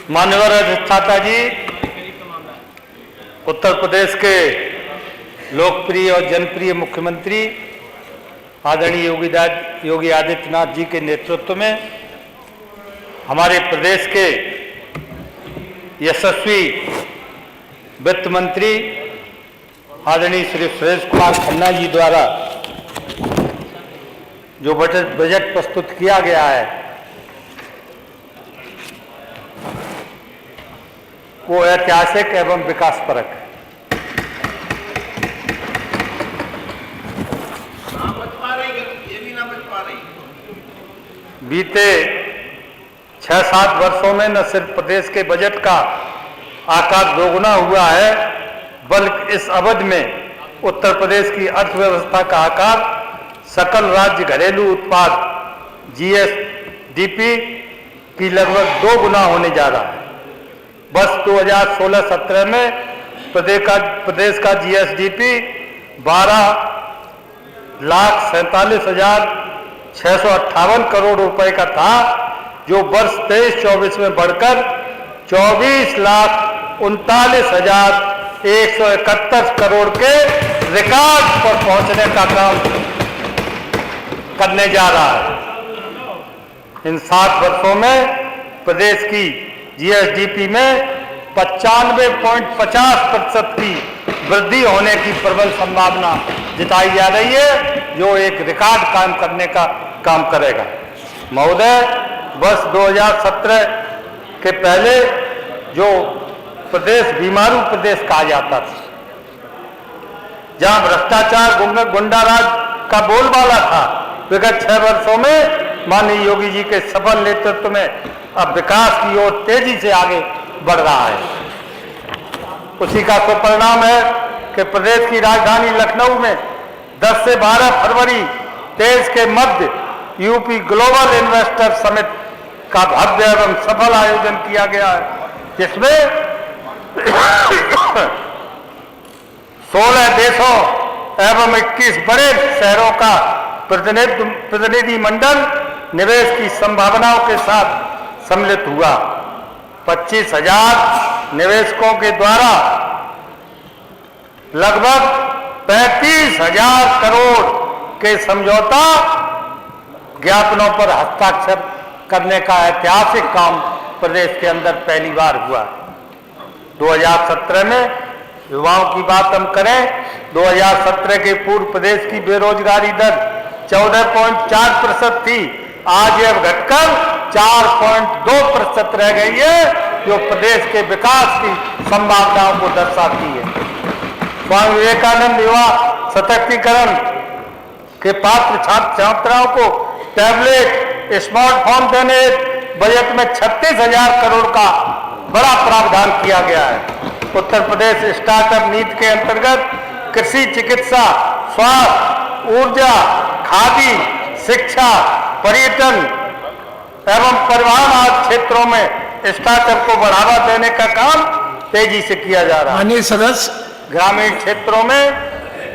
मान्यवर अधिष्ठाता जी, उत्तर प्रदेश के लोकप्रिय और जनप्रिय मुख्यमंत्री आदरणीय योगी आदित्यनाथ जी के नेतृत्व में हमारे प्रदेश के यशस्वी वित्त मंत्री आदरणीय श्री सुरेश कुमार खन्ना जी द्वारा जो बजट प्रस्तुत किया गया है वो ऐतिहासिक एवं विकासपरक है। बीते 6-7 वर्षों में न सिर्फ प्रदेश के बजट का आकार दोगुना हुआ है, बल्कि इस अवधि में उत्तर प्रदेश की अर्थव्यवस्था का आकार सकल राज्य घरेलू उत्पाद जीएसडीपी की लगभग 2 गुना होने जा रहा है। वर्ष 2016-17 में प्रदेश का जीएसडीपी 12,47,658 करोड़ रुपए का था, जो वर्ष 23-24 में बढ़कर 24,39,171 करोड़ के रिकॉर्ड पर पहुंचने का काम करने जा रहा है। इन 7 वर्षों में प्रदेश की जीएसडीपी में 95.50% की वृद्धि होने की प्रबल संभावना जताई जा रही है, जो एक रिकॉर्ड कायम करने का काम करेगा। महोदय, वर्ष 2017 के पहले जो प्रदेश बीमारू प्रदेश कहा जाता था, जहां भ्रष्टाचार गुंडाराज का बोलबाला था, विगत 6 वर्षों में माननीय योगी जी के सफल नेतृत्व में अब विकास की ओर तेजी से आगे बढ़ रहा है। उसी का परिणाम है कि प्रदेश की राजधानी लखनऊ में 10 से 12 फरवरी देश के मध्य यूपी ग्लोबल इन्वेस्टर समिट का भव्य एवं सफल आयोजन किया गया है, जिसमें 16 देशों एवं 21 बड़े शहरों का प्रतिनिधि मंडल निवेश की संभावनाओं के साथ सम्मिलित हुआ। 25,000 निवेशकों के द्वारा लगभग 35,000 करोड़ के समझौता ज्ञापनों पर हस्ताक्षर करने का ऐतिहासिक काम प्रदेश के अंदर पहली बार हुआ। 2017 में युवाओं की बात हम करें, 2017 के पूर्व प्रदेश की बेरोजगारी दर 14.4% थी, आज यह घटकर 4.2% रह गई है, जो प्रदेश के विकास की संभावनाओं को दर्शाती है। स्वामी विवेकानंद युवा सशक्तिकरण के पात्र छात्र छात्राओं को टैबलेट, स्मार्टफोन देने बजट में 36,000 करोड़ का बड़ा प्रावधान किया गया है। उत्तर प्रदेश स्टार्टअप नीति के अंतर्गत कृषि, चिकित्सा, स्वास्थ्य, ऊर्जा, खादी, शिक्षा, पर्यटन एवं परिवहन आदि क्षेत्रों में स्टार्टअप को बढ़ावा देने का काम तेजी से किया जा रहा है। माननीय सदस्य, ग्रामीण क्षेत्रों में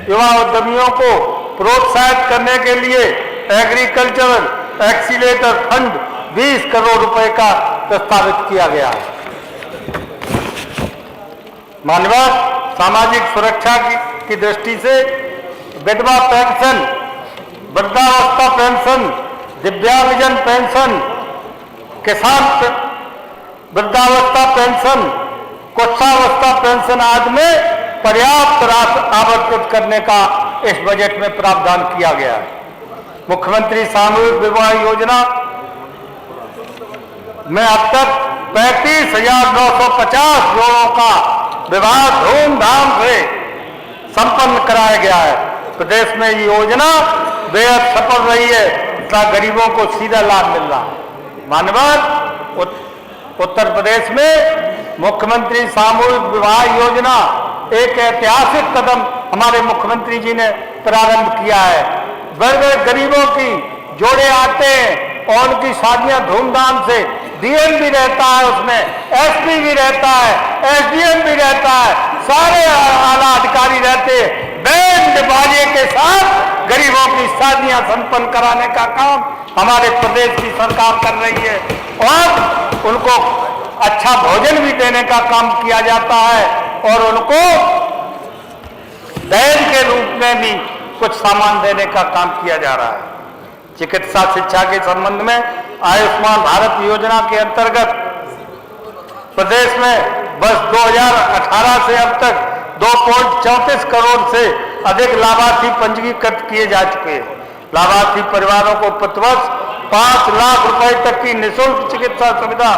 युवा उद्यमियों को प्रोत्साहित करने के लिए एग्रीकल्चरल एक्सीलेटर फंड 20 करोड़ रुपए का प्रस्तावित किया गया है। माननीय सामाजिक सुरक्षा की दृष्टि से विधवा पेंशन, वृद्धावस्था पेंशन, दिव्यांगजन पेंशन, किसान वृद्धावस्था पेंशन, कुष्ठावस्था पेंशन आदि में पर्याप्त राशि आवंटित करने का इस बजट में प्रावधान किया गया है। मुख्यमंत्री सामूहिक विवाह योजना में अब तक 35,950 जोड़ों का विवाह धूमधाम से संपन्न कराया गया है। प्रदेश में ये योजना बेहद सफल रही है, तथा गरीबों को सीधा लाभ मिल रहा है। माननीय उत्तर प्रदेश में मुख्यमंत्री सामूहिक विवाह योजना एक ऐतिहासिक कदम हमारे मुख्यमंत्री जी ने प्रारंभ किया है। बड़े गरीबों की जोड़े आते हैं और उनकी शादियां धूमधाम से, डीएम भी रहता है उसमें, एसपी भी रहता है, एसडीएम भी रहता है, सारे आला अधिकारी रहते हैं। बैंड बाजे के साथ गरीबों की शादियां संपन्न कराने का काम हमारे प्रदेश की सरकार कर रही है और उनको अच्छा भोजन भी देने का काम किया जाता है और उनको दहेज के रूप में भी कुछ सामान देने का काम किया जा रहा है। चिकित्सा शिक्षा के संबंध में आयुष्मान भारत योजना के अंतर्गत प्रदेश में बस 2018 से अब तक 2.34 करोड़ से अधिक लाभार्थी पंजीकृत किए जा चुके हैं। लाभार्थी परिवारों को प्रतिवर्ष 5 लाख रुपए तक की निःशुल्क चिकित्सा सुविधा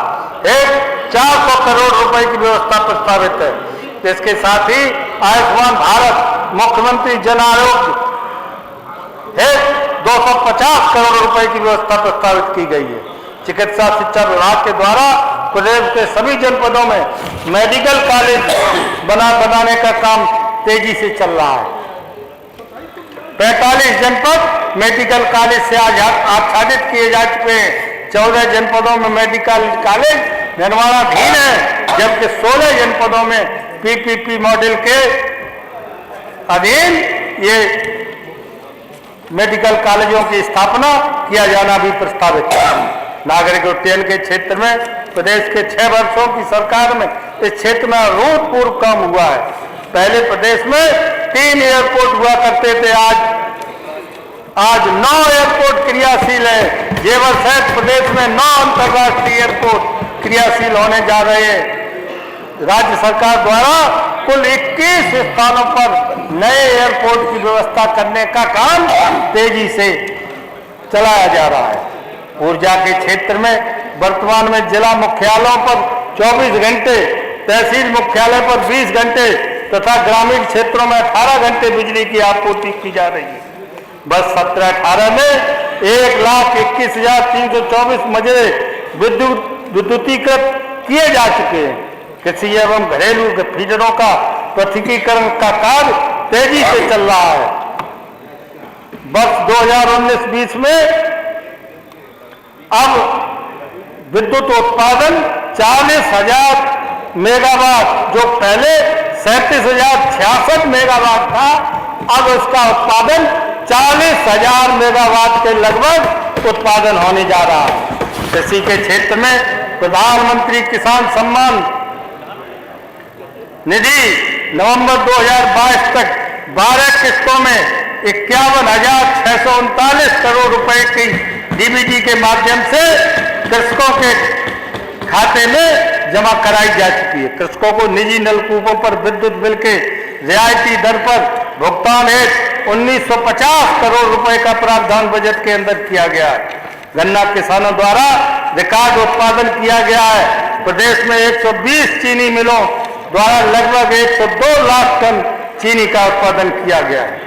एक 400 करोड़ रुपए की व्यवस्था प्रस्तावित है। इसके साथ ही आयुष्मान भारत मुख्यमंत्री जन आरोग्य एक 250 करोड़ रुपए की व्यवस्था प्रस्तावित की गई है। चिकित्सा शिक्षा विभाग के द्वारा प्रदेश के सभी जनपदों में मेडिकल कॉलेज बनाने का काम तेजी से चल रहा है। 45 जनपद मेडिकल कॉलेज से आच्छादित किए जा चुके हैं। 14 जनपदों में मेडिकल कॉलेज निर्माणाधीन है, जबकि 16 जनपदों में पीपीपी मॉडल के अधीन ये मेडिकल कॉलेजों की स्थापना किया जाना भी प्रस्तावित है। नागरिक उड्डयन के क्षेत्र में प्रदेश के 6 वर्षों की सरकार में इस क्षेत्र में अभूतपूर्व काम हुआ है। पहले प्रदेश में 3 एयरपोर्ट हुआ करते थे, आज 9 एयरपोर्ट क्रियाशील है। ये वर्ष प्रदेश में 9 अंतर्राष्ट्रीय एयरपोर्ट क्रियाशील होने जा रहे हैं। राज्य सरकार द्वारा कुल 21 स्थानों पर नए एयरपोर्ट की व्यवस्था करने का काम तेजी से चलाया जा रहा है। ऊर्जा के क्षेत्र में वर्तमान में जिला मुख्यालयों पर 24 घंटे, तहसील मुख्यालय पर 20 घंटे तथा ग्रामीण क्षेत्रों में 18 घंटे बिजली की आपूर्ति की जा रही है। बस 17-18 में 1,21,324 मजरे विद्युतीकृत किए जा चुके हैं। कृषि एवं घरेलू फीडरों का पृथकीकरण का कार्य तेजी से चल रहा है। वर्ष 2019-20 में अब विद्युत उत्पादन 40,000 मेगावाट, जो पहले 37,066 मेगावाट था, अब उसका उत्पादन 40,000 मेगावाट के लगभग उत्पादन होने जा रहा है। कृषि के क्षेत्र में प्रधानमंत्री किसान सम्मान निधि नवंबर 2022 तक 12 किस्तों में 51,639 करोड़ रुपए की डीबीटी के माध्यम से कृषकों के खाते में जमा कराई जा चुकी है। कृषकों को निजी नलकूपों पर विद्युत बिल के रियायती दर पर भुगतान हेतु 1950 करोड़ रुपए का प्रावधान बजट के अंदर किया गया है। गन्ना किसानों द्वारा रिकॉर्ड उत्पादन किया गया है। प्रदेश में 120 चीनी मिलों द्वारा लगभग 102 लाख टन चीनी का उत्पादन किया गया है।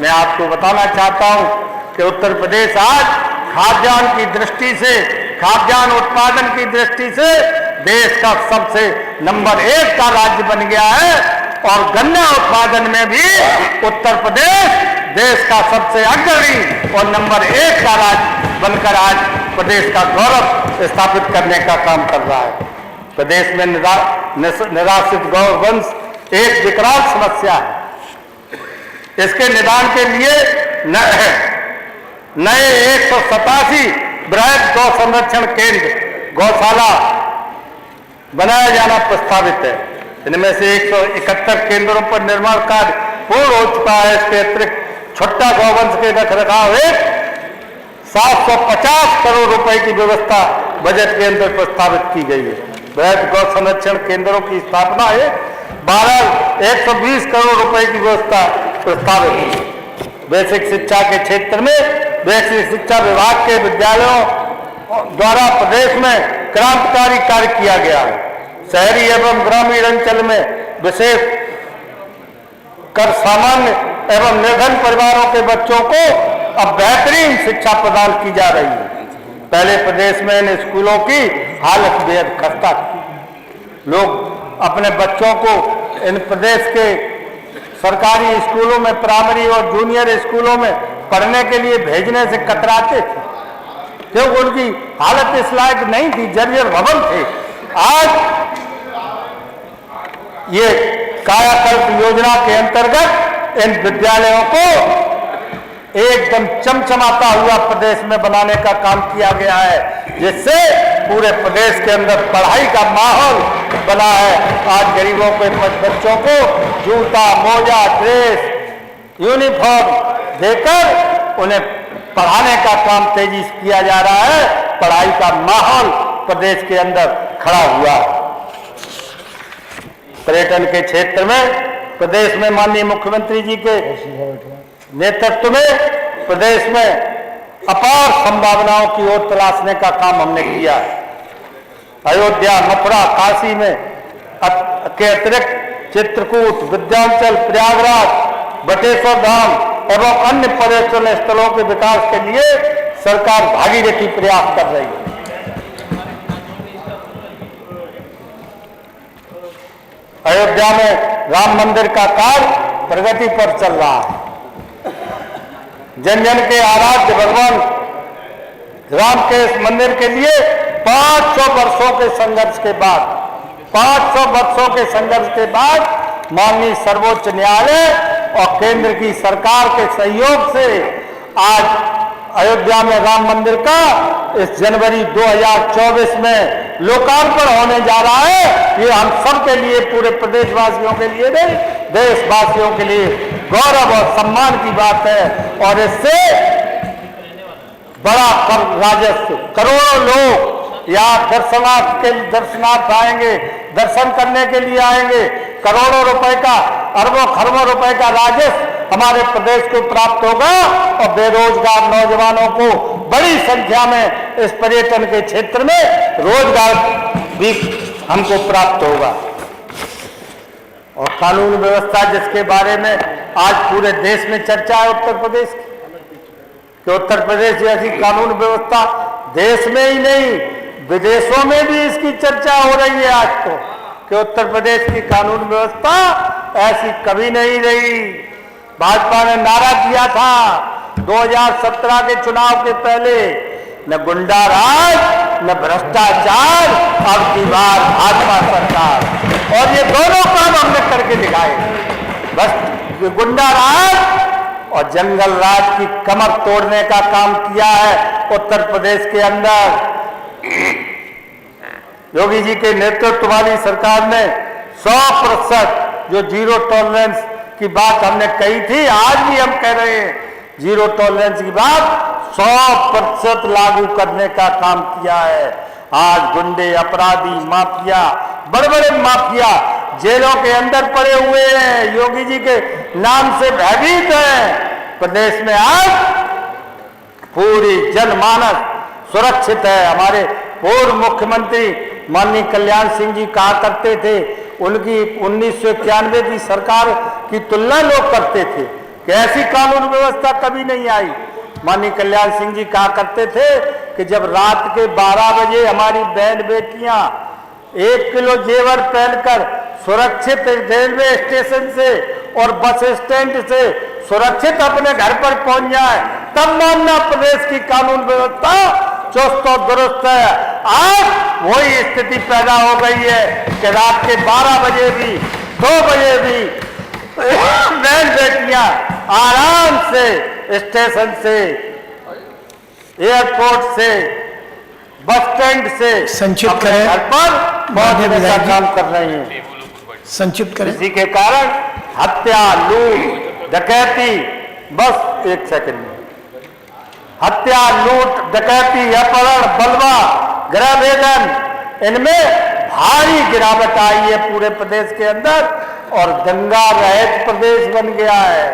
मैं आपको बताना चाहता हूं कि उत्तर प्रदेश आज खाद्यान्न की दृष्टि से, खाद्यान्न उत्पादन की दृष्टि से देश का सबसे नंबर 1 का राज्य बन गया है और गन्ना उत्पादन में भी उत्तर प्रदेश देश का सबसे अग्रणी और नंबर 1 का राज्य बनकर आज प्रदेश का गौरव स्थापित करने का काम कर रहा है। प्रदेश में निराश्रित गौवंश एक विकराल समस्या है। इसके निदान के लिए नए 187 बृहद गौ संरक्षण केंद्र गौशाला बनाया जाना प्रस्तावित है। इनमें से 171 केंद्रों पर निर्माण कार्य पूर्ण हो चुका है। इसके अतिरिक्त छोटा गौवंश के रखरखाव हेतु 750 करोड़ रुपए की व्यवस्था बजट के अंदर प्रस्तावित की गई है। बृहद गौ संरक्षण केंद्रों की स्थापना है। 120 करोड़ रुपए की व्यवस्था प्रस्तावित है। बेसिक शिक्षा के क्षेत्र में बेसिक शिक्षा विभाग के विद्यालयों द्वारा प्रदेश में क्रांतिकारी कार्य किया गया है। शहरी एवं ग्रामीण अंचल में विशेष कर सामान्य एवं निर्धन परिवारों के बच्चों को अब बेहतरीन शिक्षा प्रदान की जा रही है। पहले प्रदेश में इन स्कूलों की हालत बेहद खस्ता थी। लोग अपने बच्चों को इन प्रदेश के सरकारी स्कूलों में, प्राइमरी और जूनियर स्कूलों में पढ़ने के लिए भेजने से कतराते थे, क्योंकि उनकी हालत इस लायक नहीं थी, जर्जर भवन थे। आज ये कायाकल्प योजना के अंतर्गत इन विद्यालयों को एकदम चमचमाता हुआ प्रदेश में बनाने का काम किया गया है, जिससे पूरे प्रदेश के अंदर पढ़ाई का माहौल बना है। आज गरीबों के बच्चों को जूता, मोजा, ड्रेस, यूनिफॉर्म देकर उन्हें पढ़ाने का काम तेजी से किया जा रहा है। पढ़ाई का माहौल प्रदेश के अंदर खड़ा हुआ है। पर्यटन के क्षेत्र में प्रदेश में माननीय मुख्यमंत्री जी के नेतृत्व में प्रदेश में अपार संभावनाओं की ओर तलाशने का काम हमने किया है। अयोध्या, मथुरा, काशी में के अतिरिक्त चित्रकूट, विंध्याचल, प्रयागराज, बटेश्वर धाम और अन्य पर्यटन स्थलों के विकास के लिए सरकार भागीरथी प्रयास कर रही है। अयोध्या में राम मंदिर का कार्य प्रगति पर चल रहा है। जन जन के आराध्य भगवान राम के इस मंदिर के लिए 500 वर्षों के संघर्ष के बाद 500 वर्षों के संघर्ष के बाद माननीय सर्वोच्च न्यायालय और केंद्र की सरकार के सहयोग से आज अयोध्या में राम मंदिर का इस जनवरी 2024 में लोकार्पण होने जा रहा है। ये हम सब के लिए, पूरे प्रदेशवासियों के लिए नहीं, देशवासियों के लिए गौरव और सम्मान की बात है। और इससे बड़ा राजस्व, करोड़ों लोग यहाँ दर्शनार्थ आएंगे, दर्शन करने के लिए आएंगे। करोड़ों रुपए का, अरबों खरबों रुपए का राजस्व हमारे प्रदेश को प्राप्त होगा और बेरोजगार नौजवानों को बड़ी संख्या में इस पर्यटन के क्षेत्र में रोजगार भी हमको प्राप्त होगा। और कानून व्यवस्था, जिसके बारे में आज पूरे देश में चर्चा है उत्तर प्रदेश की, कि उत्तर प्रदेश जैसी कानून व्यवस्था देश में ही नहीं विदेशों में भी इसकी चर्चा हो रही है आज तो, कि उत्तर प्रदेश की कानून व्यवस्था ऐसी कभी नहीं रही। भाजपा ने नारा दिया था 2017 के चुनाव के पहले, न गुंडा राज न भ्रष्टाचार, अब की बार भाजपा सरकार। और ये दोनों काम हमने करके दिखाए। बस गुंडा राज और जंगल राज की कमर तोड़ने का काम किया है उत्तर प्रदेश के अंदर। योगी जी के नेतृत्व वाली सरकार ने 100% जो जीरो टॉलरेंस की बात हमने कही थी, आज भी हम कह रहे हैं, जीरो टॉलरेंस की बात 100% लागू करने का काम किया है। आज गुंडे, अपराधी, माफिया, बड़े बड़े माफिया जेलों के अंदर पड़े हुए हैं, योगी जी के नाम से भयभीत हैं। प्रदेश में आज पूरी जनमानस सुरक्षित है। हमारे पूर्व मुख्यमंत्री माननीय कल्याण सिंह जी कहा करते थे, उनकी 1991 की सरकार की तुलना लोग करते थे कि ऐसी कानून व्यवस्था कभी नहीं आई। माननीय कल्याण सिंह जी कहा करते थे कि जब रात के 12 बजे हमारी बहन बेटियां 1 किलो जेवर पहनकर सुरक्षित रेलवे स्टेशन से और बस स्टैंड से सुरक्षित अपने घर पर पहुंच जाए, तब मानना प्रदेश की कानून व्यवस्था चुस्त और दुरुस्त है। आज वही स्थिति पैदा हो गई है कि रात के 12 बजे भी, 2 बजे भी बहन बेटियां आराम से स्टेशन से, एयरपोर्ट से, बस स्टैंड से संक्षिप्त करें, घर पर पहुंचने का काम कर रही हैं। संक्षिप्त करें। इसी के कारण हत्या, लूट, डकैती, बस एक सेकंड में, हत्या, लूट, डकैती, अपहरण, बलवा, गृह भेदन, इनमें भारी गिरावट आई है पूरे प्रदेश के अंदर और दंगा रहित प्रदेश बन गया है।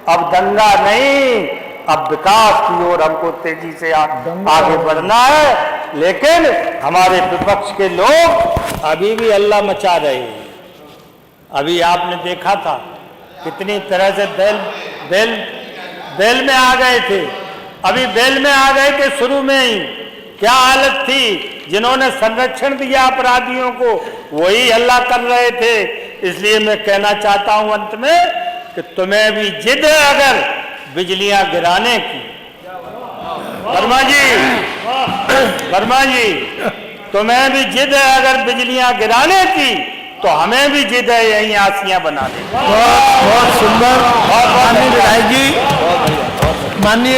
अब दंगा नहीं, अब विकास की ओर हमको तेजी से आगे बढ़ना है। लेकिन हमारे विपक्ष के लोग अभी भी हल्ला मचा रहे हैं। अभी आपने देखा था कितनी तरह से बेल में आ गए थे। अभी बेल में आ गए थे, शुरू में ही क्या हालत थी। जिन्होंने संरक्षण दिया अपराधियों को वही हल्ला कर रहे थे। इसलिए मैं कहना चाहता हूं अंत में कि तुम्हें भी जिद है अगर बिजलियां गिराने की, वर्मा जी तुम्हें भी जिद है अगर बिजलियां गिराने की, तो हमें भी जिद है यहीं आसियां बना दे। बहुत सुंदर, माननीय विधायक जी, माननीय